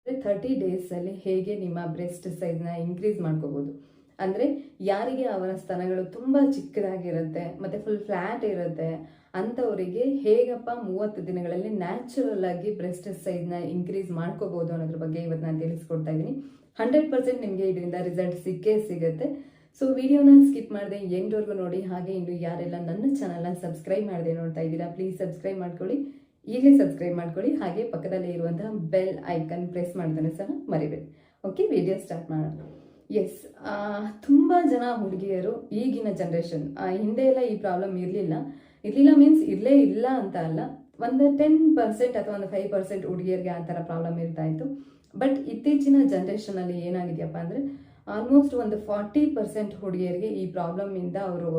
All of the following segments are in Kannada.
30 ಡೇಸಲ್ಲಿ ಹೇಗೆ ನಿಮ್ಮ ಬ್ರೆಸ್ಟ್ ಸೈಜ್ನ ಇನ್ಕ್ರೀಸ್ ಮಾಡ್ಕೋಬೋದು ಅಂದರೆ ಯಾರಿಗೆ ಅವರ ಸ್ತನಗಳು ತುಂಬ ಚಿಕ್ಕದಾಗಿರುತ್ತೆ ಮತ್ತು ಫುಲ್ ಫ್ಲ್ಯಾಟ್ ಇರುತ್ತೆ ಅಂಥವರಿಗೆ ಹೇಗಪ್ಪ 30 ದಿನಗಳಲ್ಲಿ ನ್ಯಾಚುರಲ್ ಆಗಿ ಬ್ರೆಸ್ಟ್ ಸೈಜ್ನ ಇನ್ಕ್ರೀಸ್ ಮಾಡ್ಕೋಬೋದು ಅನ್ನೋದ್ರ ಬಗ್ಗೆ ಇವತ್ತು ನಾನು ತಿಳಿಸ್ಕೊಡ್ತಾ ಇದ್ದೀನಿ. 100% ನಿಮಗೆ ಇದರಿಂದ ರಿಸಲ್ಟ್ ಸಿಕ್ಕೇ ಸಿಗುತ್ತೆ. ಸೊ ವಿಡಿಯೋನ ಸ್ಕಿಪ್ ಮಾಡದೆ ಎಂಡ್ವರೆಗೂ ನೋಡಿ. ಹಾಗೆ ಇನ್ನು ಯಾರೆಲ್ಲ ನನ್ನ ಚಾನಲ್ನ ಸಬ್ಸ್ಕ್ರೈಬ್ ಮಾಡದೆ ನೋಡ್ತಾ ಇದ್ದೀರಾ, ಪ್ಲೀಸ್ ಸಬ್ಸ್ಕ್ರೈಬ್ ಮಾಡ್ಕೊಳ್ಳಿ. ಈಗಲೇ ಸಬ್ಸ್ಕ್ರೈಬ್ ಮಾಡ್ಕೊಳ್ಳಿ. ಹಾಗೆ ಪಕ್ಕದಲ್ಲಿ ಇರುವಂತಹ ಬೆಲ್ ಐಕನ್ ಪ್ರೆಸ್ ಮಾಡೋದನ್ನು ಸಹ ಮರಿಬೇಡಿ. ಓಕೆ, ವಿಡಿಯೋ ಸ್ಟಾರ್ಟ್ ಮಾಡೋಣ. ಎಸ್, ತುಂಬ ಜನ ಹುಡುಗಿಯರು ಈಗಿನ ಜನ್ರೇಷನ್, ಹಿಂದೆ ಎಲ್ಲ ಈ ಪ್ರಾಬ್ಲಮ್ ಇರಲಿಲ್ಲ ಮೀನ್ಸ್ ಇರಲೇ ಇಲ್ಲ ಅಂತ ಅಲ್ಲ, ಒಂದು 10% ಅಥವಾ ಒಂದು 5% ಹುಡುಗಿಯರಿಗೆ ಆ ಥರ ಪ್ರಾಬ್ಲಮ್ ಇರ್ತಾ ಇತ್ತು. ಬಟ್ ಇತ್ತೀಚಿನ ಜನ್ರೇಷನಲ್ಲಿ ಏನಾಗಿದೆಯಪ್ಪ ಅಂದರೆ ಆಲ್ಮೋಸ್ಟ್ ಒಂದು 40% ಹುಡುಗಿಯರಿಗೆ ಈ ಪ್ರಾಬ್ಲಮಿಂದ ಅವರು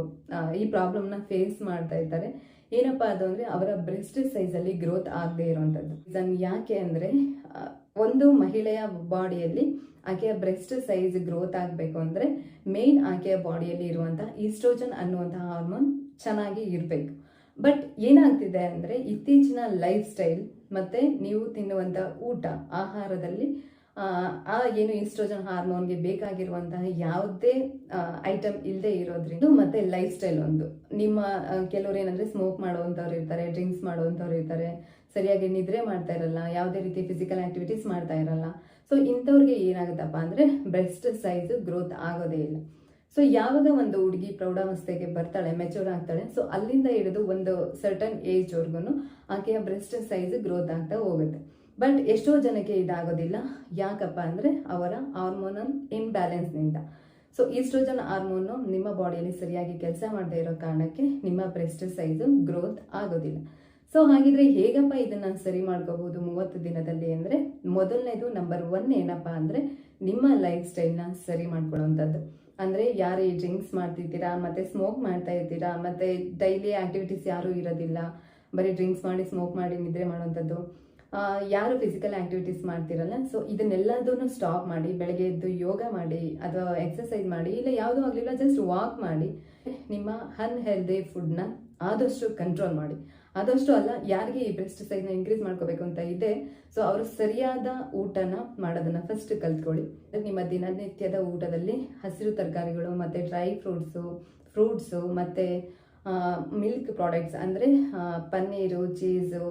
ಈ ಪ್ರಾಬ್ಲಮ್ನ ಫೇಸ್ ಮಾಡ್ತಾ ಇದ್ದಾರೆ. ಏನಪ್ಪ ಅದು ಅಂದರೆ ಅವರ ಬ್ರೆಸ್ಟ್ ಸೈಜಲ್ಲಿ ಗ್ರೋತ್ ಆಗದೆ ಇರುವಂಥದ್ದು. ಇದನ್ನು ಯಾಕೆ ಅಂದರೆ ಒಂದು ಮಹಿಳೆಯ ಬಾಡಿಯಲ್ಲಿ ಆಕೆಯ ಬ್ರೆಸ್ಟ್ ಸೈಜ್ ಗ್ರೋತ್ ಆಗಬೇಕು ಅಂದರೆ ಮೇನ್ ಆಕೆಯ ಬಾಡಿಯಲ್ಲಿ ಇರುವಂತಹ ಈಸ್ಟ್ರೋಜನ್ ಅನ್ನುವಂತಹ ಹಾರ್ಮೋನ್ ಚೆನ್ನಾಗಿ ಇರಬೇಕು. ಬಟ್ ಏನಾಗ್ತಿದೆ ಅಂದರೆ ಇತ್ತೀಚಿನ ಲೈಫ್ ಸ್ಟೈಲ್ ಮತ್ತು ನೀವು ತಿನ್ನುವಂಥ ಊಟ ಆಹಾರದಲ್ಲಿ ಏನು ಈಸ್ಟ್ರೋಜನ್ ಹಾರ್ಮೋನ್ಗೆ ಬೇಕಾಗಿರುವಂತಹ ಯಾವುದೇ ಐಟಮ್ ಇಲ್ಲದೆ ಇರೋದ್ರಿಂದ ಮತ್ತೆ ಲೈಫ್ ಸ್ಟೈಲ್ ಒಂದು ನಿಮ್ಮ ಕೆಲವರು ಏನಂದ್ರೆ ಸ್ಮೋಕ್ ಮಾಡುವಂಥವ್ರು ಇರ್ತಾರೆ, ಡ್ರಿಂಕ್ಸ್ ಮಾಡುವಂಥವ್ರು ಇರ್ತಾರೆ, ಸರಿಯಾಗಿ ನಿದ್ರೆ ಮಾಡ್ತಾ ಇರಲ್ಲ, ಯಾವುದೇ ರೀತಿ ಫಿಸಿಕಲ್ ಆಕ್ಟಿವಿಟೀಸ್ ಮಾಡ್ತಾ ಇರಲ್ಲ. ಸೊ ಇಂಥವ್ರಿಗೆ ಏನಾಗುತ್ತಪ್ಪ ಅಂದರೆ ಬ್ರೆಸ್ಟ್ ಸೈಜ್ ಗ್ರೋತ್ ಆಗೋದೇ ಇಲ್ಲ. ಸೊ ಯಾವಾಗ ಒಂದು ಹುಡುಗಿ ಪ್ರೌಢಾವಸ್ಥೆಗೆ ಬರ್ತಾಳೆ, ಮೆಚೂರ್ ಆಗ್ತಾಳೆ, ಸೊ ಅಲ್ಲಿಂದ ಹಿಡಿದು ಒಂದು ಸರ್ಟನ್ ಏಜ್ವರೆಗೂ ಆಕೆಯ ಬ್ರೆಸ್ಟ್ ಸೈಜ್ ಗ್ರೋತ್ ಆಗ್ತಾ ಹೋಗುತ್ತೆ. ಬಟ್ ಎಷ್ಟೋ ಜನಕ್ಕೆ ಇದಾಗೋದಿಲ್ಲ. ಯಾಕಪ್ಪ ಅಂದರೆ ಅವರ ಹಾರ್ಮೋನಲ್ ಇಂಬ್ಯಾಲೆನ್ಸ್ನಿಂದ. ಸೊ ಈಸ್ಟ್ರೋಜನ್ ಹಾರ್ಮೋನು ನಿಮ್ಮ ಬಾಡಿಯಲ್ಲಿ ಸರಿಯಾಗಿ ಕೆಲಸ ಮಾಡದೇ ಇರೋ ಕಾರಣಕ್ಕೆ ನಿಮ್ಮ ಬ್ರೆಸ್ಟ್ ಸೈಜು ಗ್ರೋತ್ ಆಗೋದಿಲ್ಲ. ಸೊ ಹಾಗಿದ್ರೆ ಹೇಗಪ್ಪ ಇದನ್ನು ಸರಿ ಮಾಡ್ಕೋಬಹುದು 30 ದಿನದಲ್ಲಿ ಅಂದರೆ ಮೊದಲನೇದು ನಂಬರ್ 1 ಏನಪ್ಪ ಅಂದರೆ ನಿಮ್ಮ ಲೈಫ್ ಸ್ಟೈಲ್ನ ಸರಿ ಮಾಡ್ಕೊಳ್ಳೋವಂಥದ್ದು. ಅಂದರೆ ಯಾರು ಈ ಡ್ರಿಂಕ್ಸ್ ಮಾಡ್ತಿದ್ದೀರಾ, ಮತ್ತು ಸ್ಮೋಕ್ ಮಾಡ್ತಾ ಇರ್ತೀರಾ, ಮತ್ತು ಡೈಲಿ ಆಕ್ಟಿವಿಟೀಸ್ ಯಾರೂ ಇರೋದಿಲ್ಲ, ಬರೀ ಡ್ರಿಂಕ್ಸ್ ಮಾಡಿ ಸ್ಮೋಕ್ ಮಾಡಿ ನಿದ್ರೆ ಮಾಡುವಂಥದ್ದು, ಯಾರು ಫಿಸಿಕಲ್ ಆಕ್ಟಿವಿಟೀಸ್ ಮಾಡ್ತಿರಲ್ಲ, ಸೊ ಇದನ್ನೆಲ್ಲದನ್ನು ಸ್ಟಾಪ್ ಮಾಡಿ ಬೆಳಗ್ಗೆ ಎದ್ದು ಯೋಗ ಮಾಡಿ ಅಥವಾ ಎಕ್ಸಸೈಸ್ ಮಾಡಿ, ಇಲ್ಲ ಯಾವುದೂ ಆಗಲಿಲ್ಲ ಜಸ್ಟ್ ವಾಕ್ ಮಾಡಿ ನಿಮ್ಮ ಅನ್ಹೆಲ್ದಿ ಫುಡ್ನ ಆದಷ್ಟು ಕಂಟ್ರೋಲ್ ಮಾಡಿ. ಆದಷ್ಟು ಅಲ್ಲ, ಯಾರಿಗೆ ಈ ಬ್ರೆಸ್ಟ್ ಸೈಜ್ನ ಇನ್ಕ್ರೀಸ್ ಮಾಡ್ಕೋಬೇಕು ಅಂತ ಇದೆ, ಸೊ ಅವರು ಸರಿಯಾದ ಊಟನ ಮಾಡೋದನ್ನ ಫಸ್ಟ್ ಕಲ್ತ್ಕೊಳ್ಳಿ. ನಿಮ್ಮ ದಿನನಿತ್ಯದ ಊಟದಲ್ಲಿ ಹಸಿರು ತರಕಾರಿಗಳು ಮತ್ತು ಡ್ರೈ ಫ್ರೂಟ್ಸು ಮತ್ತು ಮಿಲ್ಕ್ ಪ್ರಾಡಕ್ಟ್ಸ್ ಅಂದರೆ ಪನ್ನೀರು, ಚೀಸು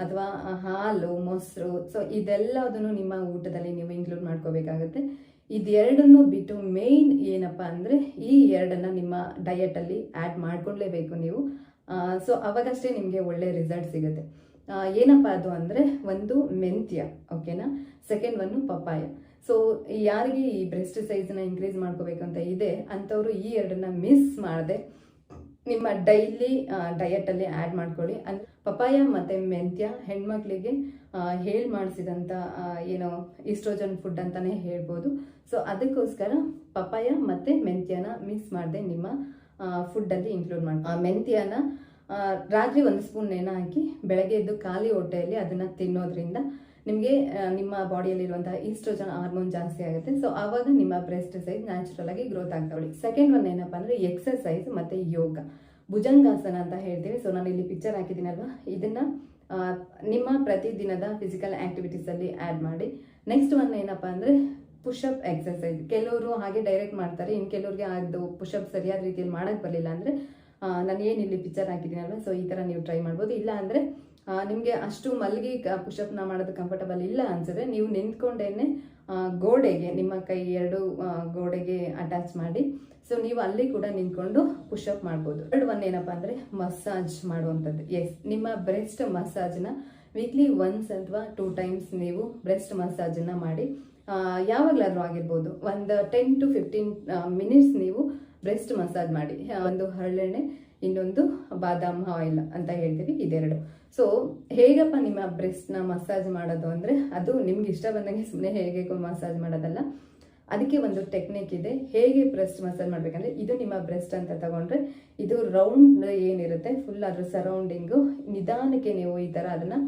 ಅಥವಾ ಹಾಲು, ಮೊಸರು, ಸೊ ಇದೆಲ್ಲದನ್ನು ನಿಮ್ಮ ಊಟದಲ್ಲಿ ನೀವು ಇನ್ಕ್ಲೂಡ್ ಮಾಡ್ಕೋಬೇಕಾಗುತ್ತೆ. ಇದೆರಡನ್ನು ಬಿಟ್ಟು ಮೇಯ್ನ್ ಏನಪ್ಪ ಅಂದರೆ ಈ ಎರಡನ್ನ ನಿಮ್ಮ ಡಯಟಲ್ಲಿ ಆ್ಯಡ್ ಮಾಡ್ಕೊಳ್ಳೇಬೇಕು ನೀವು. ಸೊ ಅವಾಗಷ್ಟೇ ನಿಮಗೆ ಒಳ್ಳೆ ರಿಸಲ್ಟ್ ಸಿಗುತ್ತೆ. ಏನಪ್ಪ ಅದು ಅಂದರೆ ಒಂದು ಮೆಂತ್ಯ, ಓಕೆನಾ, ಸೆಕೆಂಡ್ ಒನ್ನು ಪಪ್ಪಾಯ. ಸೊ ಯಾರಿಗೆ ಈ ಬ್ರೆಸ್ಟ್ ಸೈಜ್ನ ಇನ್ಕ್ರೀಸ್ ಮಾಡ್ಕೋಬೇಕು ಅಂತ ಇದೆ ಅಂಥವ್ರು ಈ ಎರಡನ್ನ ಮಿಸ್ ಮಾಡದೆ ನಿಮ್ಮ ಡೈಲಿ ಡಯಟಲ್ಲಿ ಆ್ಯಡ್ ಮಾಡ್ಕೊಳ್ಳಿ. ಅಂದರೆ ಪಪಾಯ ಮತ್ತು ಮೆಂತ್ಯ ಹೆಣ್ಮಕ್ಳಿಗೆ ಮಾಡಿಸಿದಂಥ ಏನೋ ಈಸ್ಟ್ರೋಜನ್ ಫುಡ್ ಅಂತಲೇ ಹೇಳ್ಬೋದು. ಸೊ ಅದಕ್ಕೋಸ್ಕರ ಪಪಾಯ ಮತ್ತು ಮೆಂತ್ಯನ ಮಿಸ್ ಮಾಡದೆ ನಿಮ್ಮ ಫುಡ್ಡಲ್ಲಿ ಇನ್ಕ್ಲೂಡ್ ಮಾಡಿ. ಮೆಂತ್ಯನ ರಾತ್ರಿ 1 ಸ್ಪೂನ್ ನೆನೆ ಹಾಕಿ ಬೆಳಗ್ಗೆ ಎದ್ದು ಖಾಲಿ ಹೊಟ್ಟೆಯಲ್ಲಿ ಅದನ್ನು ತಿನ್ನೋದ್ರಿಂದ ನಿಮಗೆ ನಿಮ್ಮ ಬಾಡಿಯಲ್ಲಿರುವಂತಹ ಈಸ್ಟ್ರೋಜನ್ ಹಾರ್ಮೋನ್ ಜಾಸ್ತಿ ಆಗುತ್ತೆ. ಸೊ ಆವಾಗ ನಿಮ್ಮ ಬ್ರೆಸ್ಟ್ ಸೈಜ್ ನ್ಯಾಚುರಲ್ ಆಗಿ ಗ್ರೋತ್ ಆಗ್ತಾವಳಿ. ಸೆಕೆಂಡ್ ಒನ್ ಏನಪ್ಪ ಅಂದರೆ ಎಕ್ಸಸೈಸ್ ಮತ್ತು ಯೋಗ, ಭುಜಂಗಾಸನ ಅಂತ ಹೇಳ್ತೀವಿ. ಸೊ ನಾನು ಇಲ್ಲಿ ಪಿಕ್ಚರ್ ಹಾಕಿದ್ದೀನಲ್ವಾ, ಇದನ್ನು ನಿಮ್ಮ ಪ್ರತಿದಿನದ ಫಿಸಿಕಲ್ ಆಕ್ಟಿವಿಟೀಸಲ್ಲಿ ಆ್ಯಡ್ ಮಾಡಿ. ನೆಕ್ಸ್ಟ್ ಒನ್ ಏನಪ್ಪ ಅಂದರೆ ಪುಷಪ್ ಎಕ್ಸಸೈಸ್. ಕೆಲವರು ಹಾಗೆ ಡೈರೆಕ್ಟ್ ಮಾಡ್ತಾರೆ, ಇನ್ನು ಕೆಲವ್ರಿಗೆ ಅದು ಪುಷಪ್ ಸರಿಯಾದ ರೀತಿಯಲ್ಲಿ ಮಾಡೋಕ್ಕೆ ಬರಲಿಲ್ಲ ಅಂದರೆ ನಾನು ಏನು ಇಲ್ಲಿ ಪಿಕ್ಚರ್ ಹಾಕಿದ್ದೀನಲ್ವ, ಸೊ ಈ ಥರ ನೀವು ಟ್ರೈ ಮಾಡ್ಬೋದು. ಇಲ್ಲ ಅಂದರೆ ನಿಮಗೆ ಅಷ್ಟು ಮಲಗಿ ಪುಷಪ್ನ ಮಾಡೋದು ಕಂಫರ್ಟಬಲ್ ಇಲ್ಲ ಅನ್ಸಿದ್ರೆ ನೀವು ನಿಂತ್ಕೊಂಡೇನೆ ಗೋಡೆಗೆ ನಿಮ್ಮ ಕೈ 2 ಗೋಡೆಗೆ ಅಟ್ಯಾಚ್ ಮಾಡಿ, ಸೊ ನೀವು ಅಲ್ಲಿ ಕೂಡ ನಿಂತ್ಕೊಂಡು ಪುಷಪ್ ಮಾಡ್ಬೋದು. ಥರ್ಡ್ ಒನ್ ಏನಪ್ಪ ಅಂದರೆ ಮಸಾಜ್ ಮಾಡುವಂಥದ್ದು. ಎಸ್, ನಿಮ್ಮ ಬ್ರೆಸ್ಟ್ ಮಸಾಜ್ನ ವೀಕ್ಲಿ 1 ಅಥವಾ 2 ಟೈಮ್ಸ್ ನೀವು ಬ್ರೆಸ್ಟ್ ಮಸಾಜನ್ನ ಮಾಡಿ. ಯಾವಾಗಲಾದ್ರೂ ಆಗಿರ್ಬೋದು, ಒಂದು 10 to 15 ಮಿನಿಟ್ಸ್ ನೀವು ಬ್ರೆಸ್ಟ್ ಮಸಾಜ್ ಮಾಡಿ. ಒಂದು ಹರಳೆಣ್ಣೆ, ಇನ್ನೊಂದು ಬಾದಾಮ್ ಆಯಿಲ್ ಅಂತ ಹೇಳ್ತೀವಿ, ಇದೆರಡು. ಸೊ ಹೇಗಪ್ಪ ನಿಮ್ಮ ಬ್ರೆಸ್ಟ್ನ ಮಸಾಜ್ ಮಾಡೋದು ಅಂದರೆ ಅದು ನಿಮ್ಗೆ ಇಷ್ಟ ಬಂದಂಗೆ ಸುಮ್ಮನೆ ಹೇಗೆ ಮಸಾಜ್ ಮಾಡೋದಲ್ಲ, ಅದಕ್ಕೆ ಒಂದು ಟೆಕ್ನಿಕ್ ಇದೆ. ಹೇಗೆ ಬ್ರೆಸ್ಟ್ ಮಸಾಜ್ ಮಾಡ್ಬೇಕಂದ್ರೆ, ಇದು ನಿಮ್ಮ ಬ್ರೆಸ್ಟ್ ಅಂತ ತಗೊಂಡ್ರೆ ಇದು ರೌಂಡ್ ಏನಿರುತ್ತೆ ಫುಲ್ ಅದ್ರ ಸರೌಂಡಿಂಗು ನಿಧಾನಕ್ಕೆ ನೀವು ಈ ಥರ ಅದನ್ನು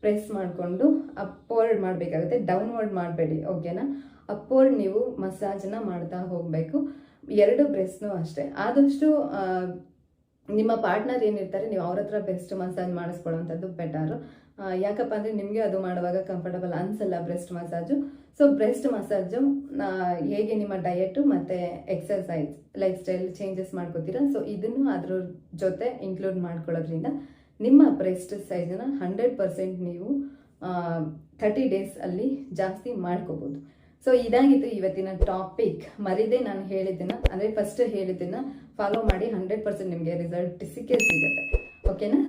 ಪ್ರೆಸ್ ಮಾಡಿಕೊಂಡು ಅಪ್ವರ್ಡ್ ಮಾಡಬೇಕಾಗುತ್ತೆ, ಡೌನ್ವರ್ಡ್ ಮಾಡಬೇಡಿ, ಓಕೆನಾ. ಅಪ್ವರ್ಡ್ ನೀವು ಮಸಾಜ್ನ ಮಾಡ್ತಾ ಹೋಗಬೇಕು. 2 ಬ್ರೆಸ್ಟ್ನೂ ಅಷ್ಟೇ. ಆದಷ್ಟು ನಿಮ್ಮ ಪಾರ್ಟ್ನರ್ ಏನಿರ್ತಾರೆ ನೀವು ಅವ್ರ ಹತ್ರ ಬೆಸ್ಟ್ ಮಸಾಜ್ ಮಾಡಿಸ್ಕೊಳ್ಳೋವಂಥದ್ದು ಬೆಟರು. ಯಾಕಪ್ಪ ಅಂದರೆ ನಿಮಗೆ ಅದು ಮಾಡುವಾಗ ಕಂಫರ್ಟಬಲ್ ಅನ್ಸಲ್ಲ breast massage. So breast massage ಹೇಗೆ ನಿಮ್ಮ ಡಯಟು ಮತ್ತು ಎಕ್ಸರ್ಸೈಸ್ ಲೈಫ್ ಸ್ಟೈಲ್ ಚೇಂಜಸ್ ಮಾಡ್ಕೋತೀರಾ, ಸೊ ಇದನ್ನು ಅದ್ರ ಜೊತೆ ಇನ್ಕ್ಲೂಡ್ ಮಾಡ್ಕೊಳ್ಳೋದ್ರಿಂದ ನಿಮ್ಮ ಬ್ರೆಸ್ಟ್ ಸೈಜನ್ನು 100% ನೀವು 30 ಡೇಸ್ ಅಲ್ಲಿ ಜಾಸ್ತಿ ಮಾಡ್ಕೋಬೋದು. ಸೊ ಇದಾಗಿತ್ತು ಇವತ್ತಿನ ಟಾಪಿಕ್. ಮರಿದೆ ನಾನು ಹೇಳಿದ್ದನ್ನ, ಅಂದರೆ ಫಸ್ಟ್ ಹೇಳಿದ್ದನ್ನ ಫಾಲೋ ಮಾಡಿ 100% ನಿಮಗೆ ರಿಸಲ್ಟ್ ಸಿಕ್ಕೇ ಸಿಗುತ್ತೆ. ಓಕೆನಾ?